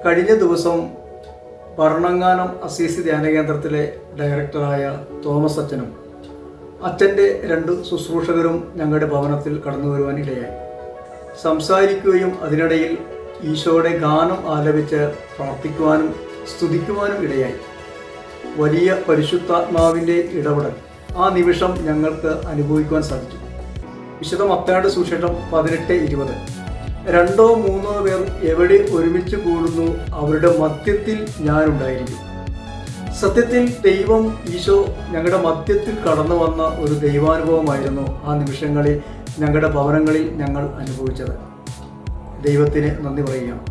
കഴിഞ്ഞ ദിവസം ഭരണങ്ങാനം അസീസി ധ്യാന കേന്ദ്രത്തിലെ ഡയറക്ടറായ തോമസ് അച്ഛനും അച്ഛൻ്റെ 2 ശുശ്രൂഷകരും ഞങ്ങളുടെ ഭവനത്തിൽ കടന്നു വരുവാൻ ഇടയായി. സംസാരിക്കുകയും അതിനിടയിൽ ഈശോയുടെ ഗാനം ആലപിച്ച് പ്രാർത്ഥിക്കുവാനും സ്തുതിക്കുവാനും ഇടയായി. വലിയ പരിശുദ്ധാത്മാവിൻ്റെ ഇടപെടൽ ആ നിമിഷം ഞങ്ങൾക്ക് അനുഭവിക്കുവാൻ സാധിച്ചു. വിശുദ്ധ മത്തായിയുടെ സുവിശേഷം 18:20 2 3 പേർ എവിടെ ഒരുമിച്ച് കൂടുന്നു അവരുടെ മധ്യത്തിൽ ഞാനുണ്ടായിരിക്കും. സത്യത്തിൽ ദൈവം ഈശോ ഞങ്ങളുടെ മധ്യത്തിൽ കടന്നു വന്ന ഒരു ദൈവാനുഭവമായിരുന്നു ആ നിമിഷങ്ങളിൽ ഞങ്ങളുടെ ഭവനങ്ങളിൽ ഞങ്ങൾ അനുഭവിച്ചത്. ദൈവത്തിന് നന്ദി പറയുകയാണ്.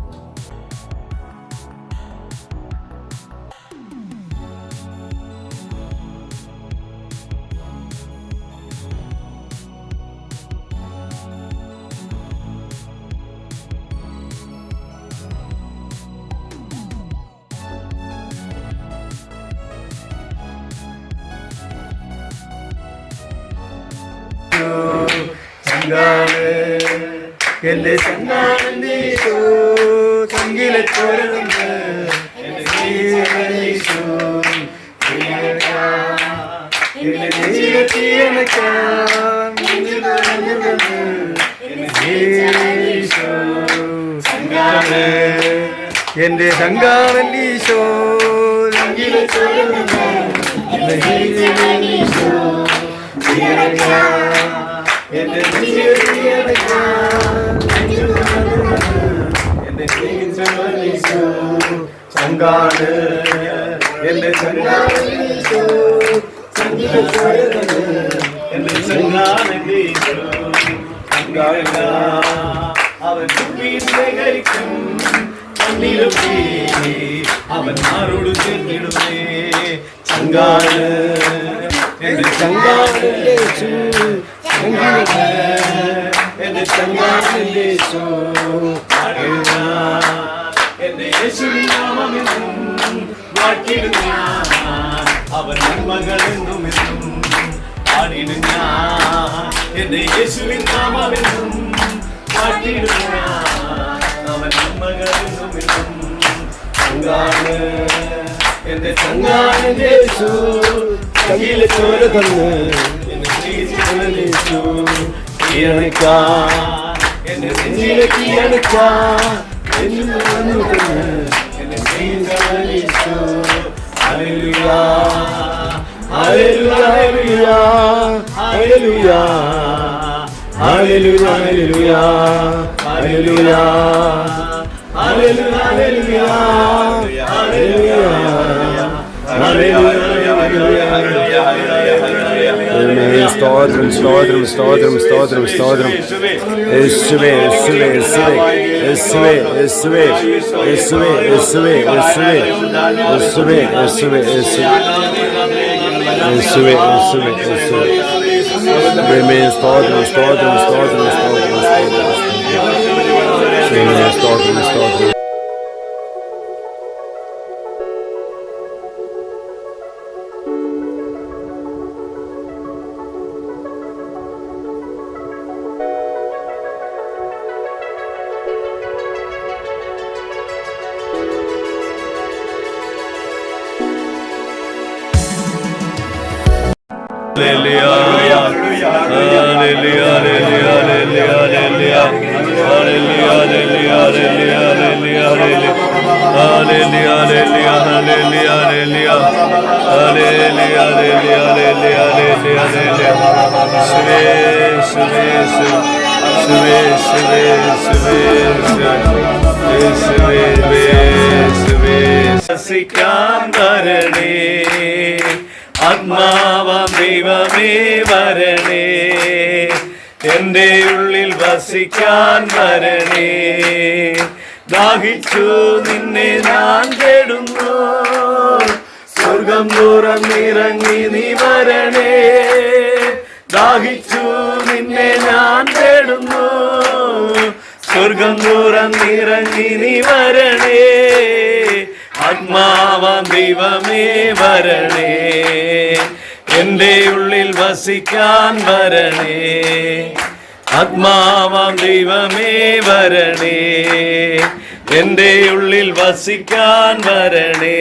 എന്റെ ചങ്ങാനീശോ ചങ്കിലെ ചോരുന്ന് എന്റെ ജീവനീശോ എന്റെ ജീവനീശോ ചങ്കാണ് എന്റെ ചങ്കാനീശോ ചങ്കിലെ ചോരുന്ന് എന്റെ ജീവനീശോ എന്റെ ചങ്കാണ് എന്റെ ചങ്കാനീശോ എന്റെ ചങ്കാനീശോ ചങ്കാന അവൻ ശേഖരിക്കും കണ്ണിലൊക്കെ അവൻ ആരോട് ചേർന്നിടുമേ. ചങ്കാണ് എന്റെ ചങ്കാനീശോ എന്റെ ചങ്കാനീശോ എന്റെ യേശുവിൻ നാമമെന്നും വാഴ്ത്തിടും ഞാൻ അവൻ നന്മകളെന്നും എന്നും പാടിടും ഞാൻ. എന്റെ യേശുവിൻ നാമമെന്നും വാഴ്ത്തിടും ഞാൻ അവൻ നന്മകളെന്നും എന്നും. ചങ്കാണ് എന്റെ ചങ്കാനീശോ കയ്യിലെ ചോര തന്ന് എന്നെ സ്നേഹിച്ചു കീഴണിക്കാ എന്റെ നെഞ്ചിലെ കീഴണിക്കാ എന്നെ സ്നേഹിച്ചു. Hallelujah hallelujah hallelujah hallelujah hallelujah hallelujah hallelujah സ്തോത്രം സ്തോത്രം സ്തോത്രം സ്തോത്രം സ്തോത്രം യേശുവേ യേശുവേ യേശുവേ യേശുവേ യേശുവേ യേശുവേ യേശുവേ യേശുവേ യേശുവേ യേശുവേ യേശുവേ യേശുവേ യേശുവേ സ്തോത്രം സ്തോത്രം സ്തോത്രം സ്തോത്രം സ്തോത്രം സ്തോത്രം. ആത്മാവാം ദൈവമേ വരണേ എന്റെ ഉള്ളിൽ വസിക്കാൻ വരണേ. ദാഹിച്ചു നിന്നെ ഞാൻ തേടുന്നു സ്വർഗം തുറന്നിറങ്ങി നീ വരണേ. ദാഹിച്ചു നിന്നെ ഞാൻ തേടുന്നു സ്വർഗം തുറന്നിറങ്ങി നീ വരണേ. ആത്മാവാം ദൈവമേ വരണേ എന്റെ ഉള്ളിൽ വസിക്കാൻ വരണേ. ആത്മാവാം ദൈവമേ വരണേ എൻ്റെ ഉള്ളിൽ വസിക്കാൻ വരണേ.